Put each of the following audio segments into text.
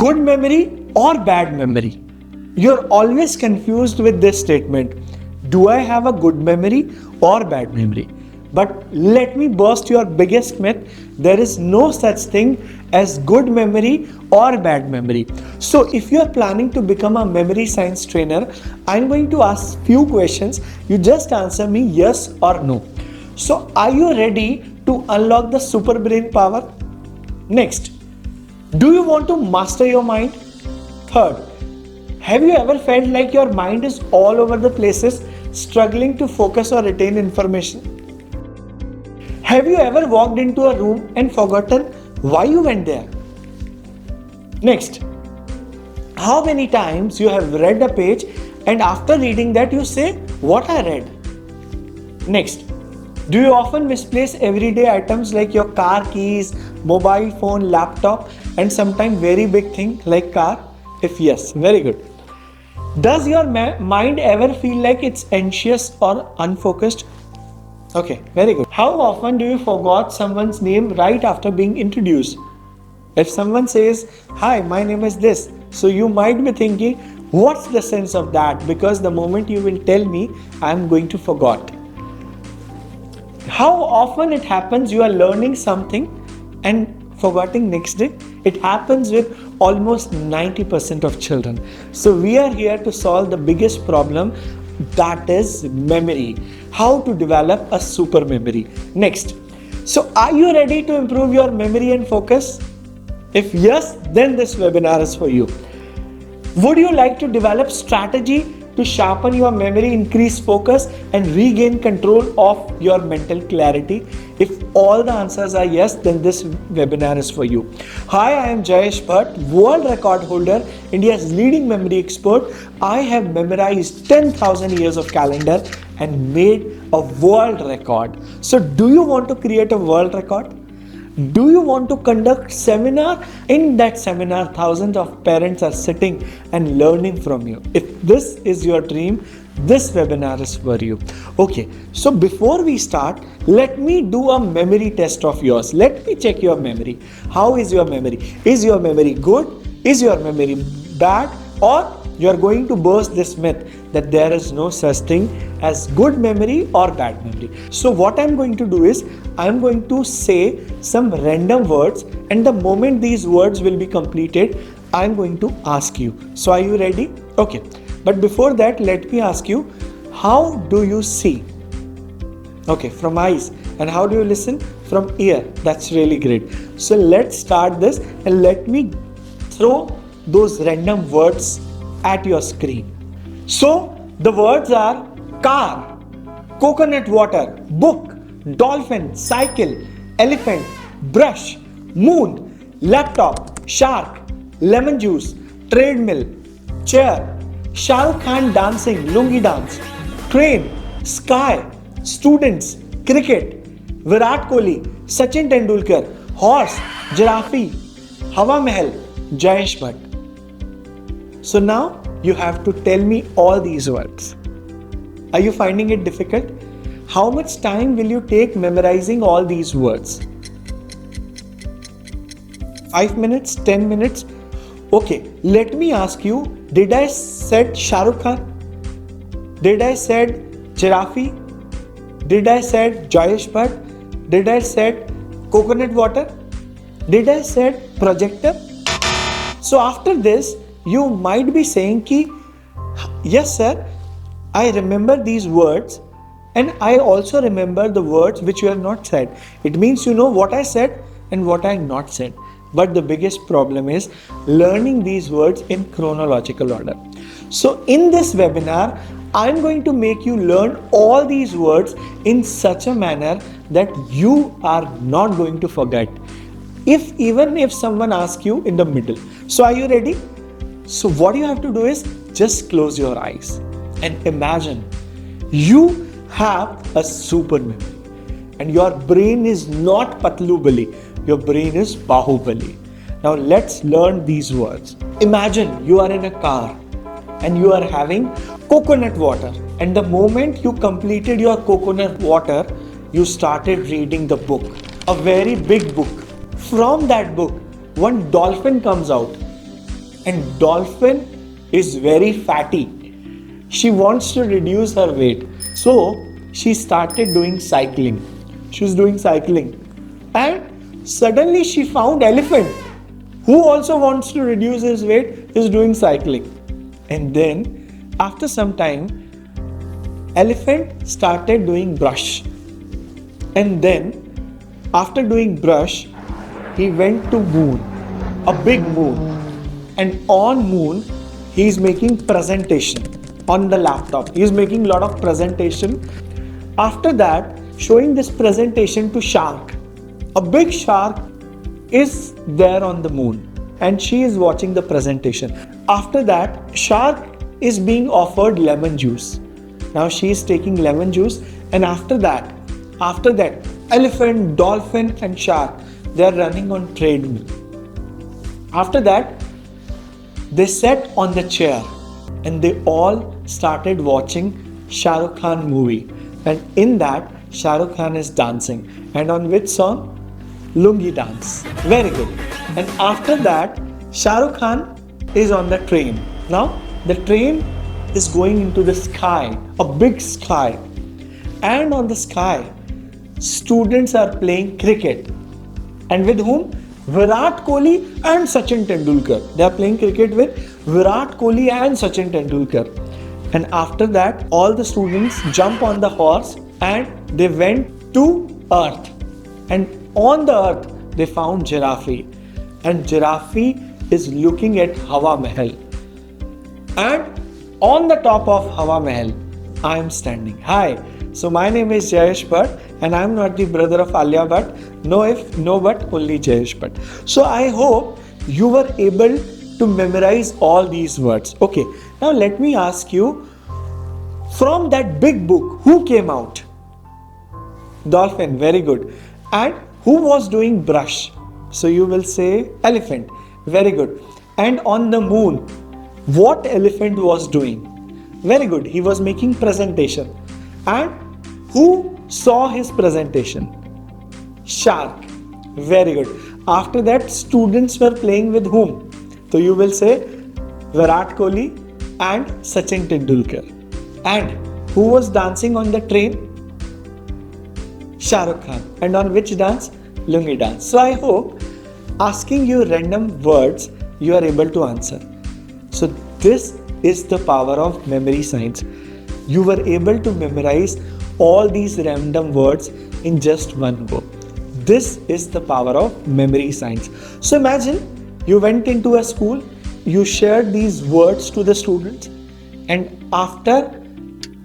Good memory or bad memory? You're always confused with this statement. Do I have a good memory or bad memory? But let me burst your biggest myth. There is no such thing as good memory or bad memory. So if you're planning to become a memory science trainer, I'm going to ask few questions. You just answer me yes or no. So are you ready to unlock the super brain power? Next, do you want to master your mind? Third, have you ever felt like your mind is all over the places, struggling to focus or retain information? Have you ever walked into a room and forgotten why you went there? Next, how many times you have read a page and after reading that you say, what I read? Next, do you often misplace everyday items like your car keys, mobile phone, laptop, and sometimes very big thing like car? If yes, very good. Does your mind ever feel like it's anxious or unfocused? Okay, very good. How often do you forget someone's name right after being introduced? If someone says, hi, my name is this, so you might be thinking, what's the sense of that? Because the moment you will tell me, I'm going to forget. How often it happens you are learning something and forgetting next day? It happens with almost 90% of children. So we are here to solve the biggest problem, that is memory. How to develop a super memory. Next, so are you ready to improve your memory and focus? If yes, then this webinar is for you. Would you like to develop strategy to sharpen your memory, increase focus, and regain control of your mental clarity? If all the answers are yes, then this webinar is for you. Hi, I am Jayesh Bhatt, world record holder, India's leading memory expert. I have memorized 10,000 years of calendar and made a world record. So do you want to create a world record? Do you want to conduct seminar? In that seminar, thousands of parents are sitting and learning from you. If this is your dream, this webinar is for you. Okay, so before we start, let me do a memory test of yours. Let me check your memory. How is your memory? Is your memory good? Is your memory bad? Or you are going to burst this myth that there is no such thing as good memory or bad memory. So what I'm going to do is, I'm going to say some random words, and the moment these words will be completed, I'm going to ask you. So are you ready? Okay. But before that, let me ask you, how do you see? Okay, from eyes. And how do you listen? From ear. That's really great. So let's start this and let me throw those random words at your screen. So the words are car, coconut water, book, dolphin, cycle, elephant, brush, moon, laptop, shark, lemon juice, treadmill, chair, Shah Rukh Khan dancing, lungi dance, train, sky, students, cricket, Virat Kohli, Sachin Tendulkar, horse, giraffe, Hawa Mahal, Jayesh Bhatt. So now you have to tell me all these words. Are you finding it difficult? How much time will you take memorizing all these words? 5 minutes? 10 minutes? Okay, let me ask you, did I said Shah Rukh Khan? Did I said giraffe? Did I said Jayesh Bhatt? Did I said coconut water? Did I said projector? So after this, you might be saying ki, yes sir, I remember these words and I also remember the words which you have not said. It means you know what I said and what I have not said. But the biggest problem is learning these words in chronological order. So in this webinar, I'm going to make you learn all these words in such a manner that you are not going to forget. Even if someone asks you in the middle. So are you ready? So what you have to do is just close your eyes and imagine you have a super memory and your brain is not Patlu Bali, your brain is Bahubali. Now let's learn these words. Imagine you are in a car and you are having coconut water, and the moment you completed your coconut water, you started reading the book, a very big book. From that book, one dolphin comes out and dolphin is very fatty. She wants to reduce her weight. So she started doing cycling. She was doing cycling. And suddenly she found elephant who also wants to reduce his weight, is doing cycling. And then after some time, elephant started doing brush. And then after doing brush, he went to moon, a big moon. And on moon, he is making presentation on the laptop. He is making a lot of presentation. After that, showing this presentation to shark. A big shark is there on the moon and she is watching the presentation. After that, shark is being offered lemon juice. Now she is taking lemon juice, and after that, elephant, dolphin and shark, they are running on treadmill. After that, they sat on the chair and they all started watching Shah Rukh Khan movie. And in that, Shah Rukh Khan is dancing. And on which song? Lungi Dance. Very good. And after that, Shah Rukh Khan is on the train. Now, the train is going into the sky, a big sky. And on the sky, students are playing cricket. And with whom? Virat Kohli and Sachin Tendulkar. They are playing cricket with Virat Kohli and Sachin Tendulkar. And after that, all the students jump on the horse and they went to earth. And on the earth, they found Giraffe. And Giraffe is looking at Hawa Mahal. And on the top of Hawa Mahal, I am standing. Hi, so my name is Jayesh Bhatt and I am not the brother of Alia Bhatt. No if, no but, only Jayesh Bhatt. So I hope you were able to memorize all these words. Okay, now let me ask you, from that big book, who came out? Dolphin, very good. And who was doing brush? So you will say elephant, very good. And on the moon, what elephant was doing? Very good, he was making presentation. And who saw his presentation? Shark, very good. After that, students were playing with whom? So you will say Virat Kohli and Sachin Tendulkar. And who was dancing on the train? Shah Rukh Khan. And on which dance? Lungi Dance. So I hope asking you random words, you are able to answer. So this is the power of memory science. You were able to memorize all these random words in just one go. This is the power of memory science. So imagine you went into a school, you shared these words to the students, and after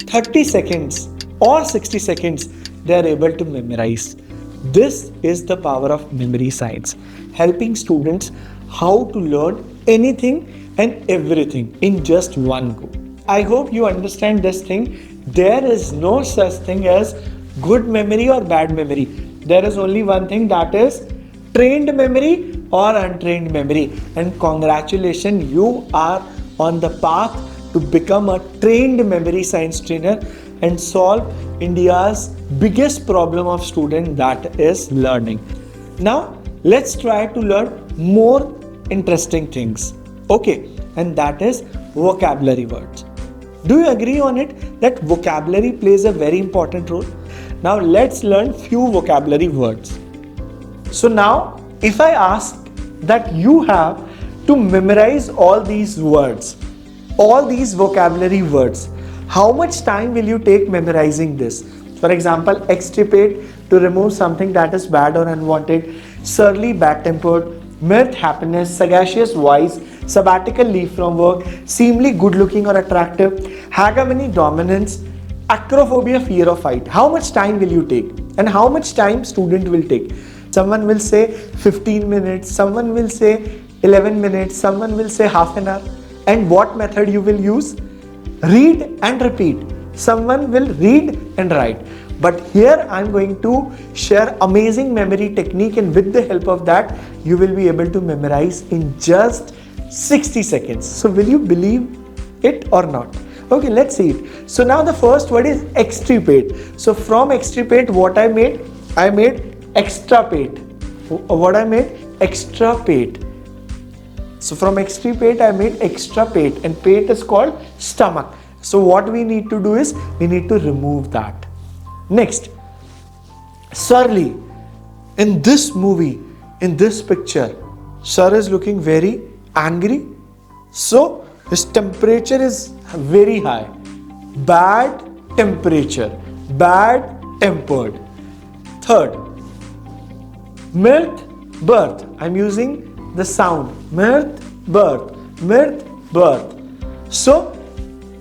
30 seconds or 60 seconds, they are able to memorize. This is the power of memory science, helping students how to learn anything and everything in just one go. I hope you understand this thing. There is no such thing as good memory or bad memory. There is only one thing, that is trained memory or untrained memory. And congratulations, you are on the path to become a trained memory science trainer and solve India's biggest problem of student, that is learning. Now, let's try to learn more interesting things. Okay, and that is vocabulary words. Do you agree on it that vocabulary plays a very important role? Now let's learn few vocabulary words. So now if I ask that you have to memorize all these words, all these vocabulary words, how much time will you take memorizing this? For example, extirpate, to remove something that is bad or unwanted; surly, bad-tempered; mirth, happiness; sagacious, wise; sabbatical, leave from work; seemly, good-looking or attractive; hegemony, dominance; acrophobia, fear of height. How much time will you take? And how much time student will take? Someone will say 15 minutes, someone will say 11 minutes, someone will say half an hour. And what method you will use? Read and repeat. Someone will read and write. But here I am going to share amazing memory technique, and with the help of that, you will be able to memorize in just 60 seconds. So will you believe it or not? Okay, let's see it. So now the first word is extirpate. So from extirpate, what I made? I made extrapate. What I made? Extrapate. So from extirpate I made extrapate, and pate is called stomach. So what we need to do is we need to remove that. Next, surly. In this movie, in this picture, sir is looking very angry. So his temperature is very high. Bad temperature, bad tempered. Third, mirth, birth. I'm using the sound. Mirth, birth. Mirth, birth. So,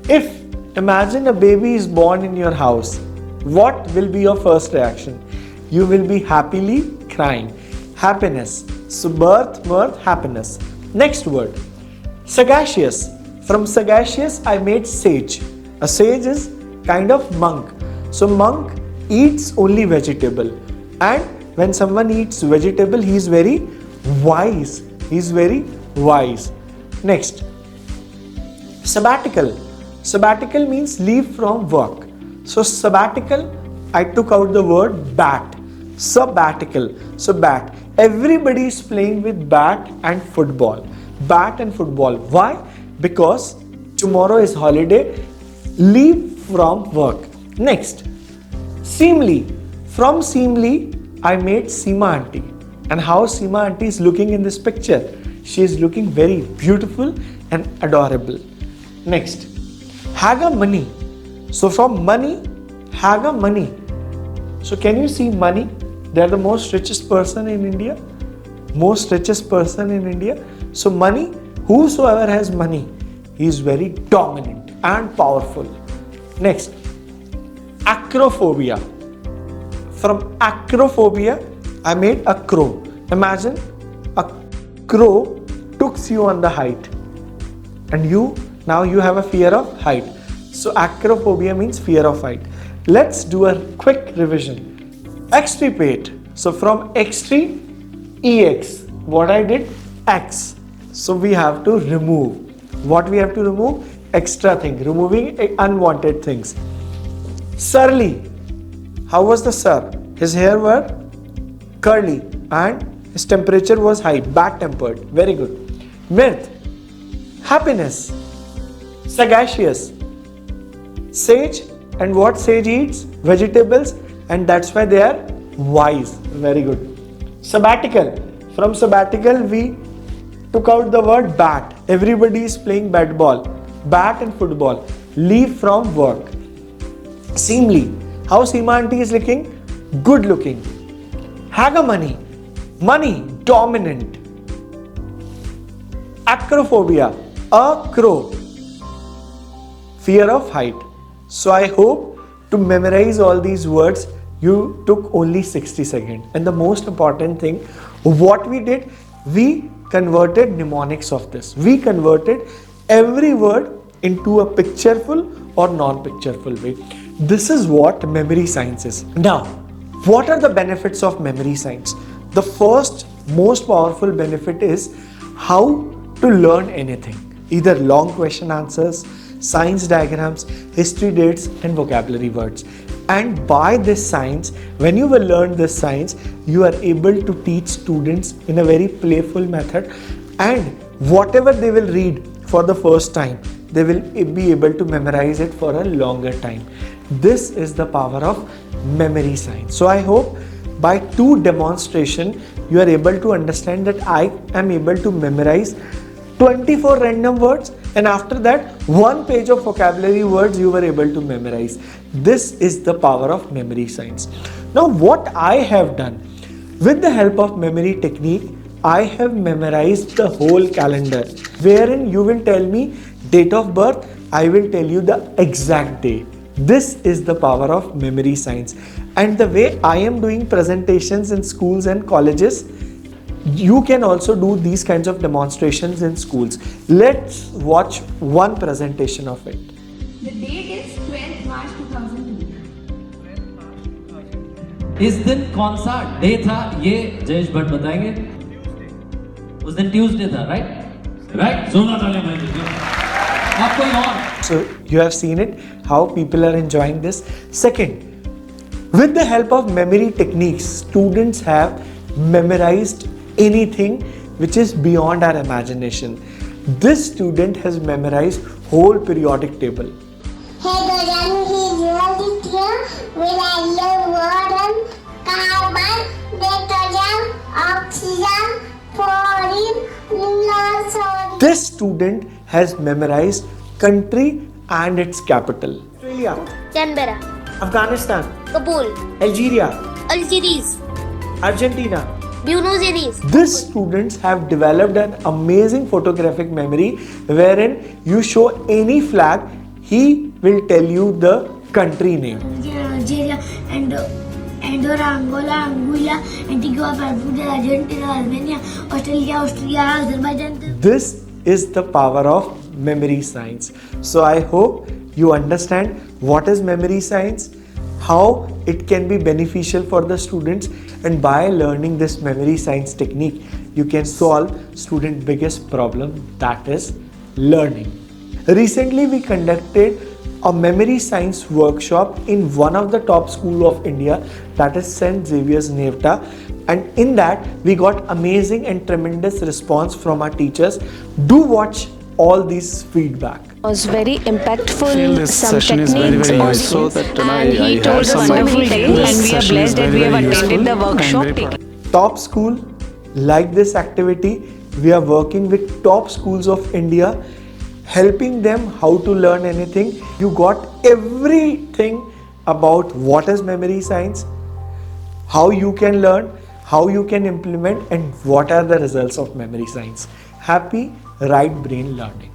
if imagine a baby is born in your house, what will be your first reaction? You will be happily crying. Happiness. So, birth, mirth, happiness. Next word, sagacious. From sagacious, I made sage. A sage is kind of monk. So, monk eats only vegetable. And when someone eats vegetable, he is very wise. He is very wise. Next, sabbatical. Sabbatical means leave from work. So sabbatical, I took out the word bat. Sabbatical. So bat. Everybody is playing with bat and football. Bat and football. Why? Because tomorrow is holiday. Leave from work. Next, seemly. From seemly, I made Seema auntie. And how Seema auntie is looking in this picture? She is looking very beautiful and adorable. Next, haga money. So from money, haga money. So can you see money? They are the most richest person in India. Most richest person in India. So money, whosoever has money, he is very dominant and powerful. Next, acrophobia. From acrophobia, I made a crow. Imagine a crow took you on the height, and now you have a fear of height. So acrophobia means fear of height. Let's do a quick revision. Extirpate. So from extreme, ex. What I did? X. So we have to remove. What we have to remove? Extra thing. Removing unwanted things. Surly. How was the sir? His hair were curly and his temperature was high, bad tempered. Very good. Mirth, happiness, sagacious, sage, and what sage eats? Vegetables, and that's why they are wise. Very good. Sabbatical. From sabbatical we took out the word bat. Everybody is playing bat ball. Bat and football. Leave from work. Seemly. How Seema auntie is looking? Good looking. Haga money. Money, dominant. Acrophobia. A crow. Fear of height. So I hope to memorize all these words you took only 60 seconds. And the most important thing, what we did, we converted mnemonics of this. We converted every word into a pictureful or non-pictureful way. This is what memory science is. Now, what are the benefits of memory science? The first most powerful benefit is how to learn anything. Either long question answers, science diagrams, history dates and vocabulary words. And by this science, when you will learn this science, you are able to teach students in a very playful method, and whatever they will read for the first time, they will be able to memorize it for a longer time. This is the power of memory science. So I hope by 2 demonstration you are able to understand that I am able to memorize 24 random words, and after that 1 page of vocabulary words you were able to memorize. This is the power of memory science. Now what I have done, with the help of memory technique, I have memorized the whole calendar, wherein you will tell me date of birth, I will tell you the exact day. This is the power of memory science. And the way I am doing presentations in schools and colleges, you can also do these kinds of demonstrations in schools. Let's watch one presentation of it. The date is 12th March 2002. इस दिन कौन सा day था ये जयेश भट्ट बताएंगे? उस दिन Tuesday था, राइट? जोरदार तालियां बजाइए। आप कोई और? So you have seen it, how people are enjoying this. Second, with the help of memory techniques, students have memorized anything which is beyond our imagination. This student has memorized whole periodic table. Hydrogen, helium, water, carbon, nitrogen, oxygen, fluorine, sodium. This student has memorized country and its capital. Australia, Canberra, Afghanistan, Kabul, Algeria, Algiers, Argentina. Buenos Aires. These students have developed an amazing photographic memory wherein you show any flag, he will tell you the country name. Algeria, Andorra, Angola, Anguilla, Antigua, Barbuda, Argentina, Albania, Australia, Austria, Azerbaijan. This is the power of memory science. So I hope you understand what is memory science, how it can be beneficial for the students, and by learning this memory science technique, you can solve student biggest problem, that is learning. Recently we conducted a memory science workshop in one of the top school of India, that is St. Xavier's Nevada, and in that we got amazing and tremendous response from our teachers. Do watch all these feedback. Was very impactful. Feel this Some session is very, techniques very also, useful that, and he I told had us some wonderful idea. tales, This and we are session is blessed that very, we have very attended useful the and workshop. very Top school, like this activity, we are working with top schools of India, helping them how to learn anything. You got everything about what is memory science, how you can learn, how you can implement, and what are the results of memory science. Happy right brain learning.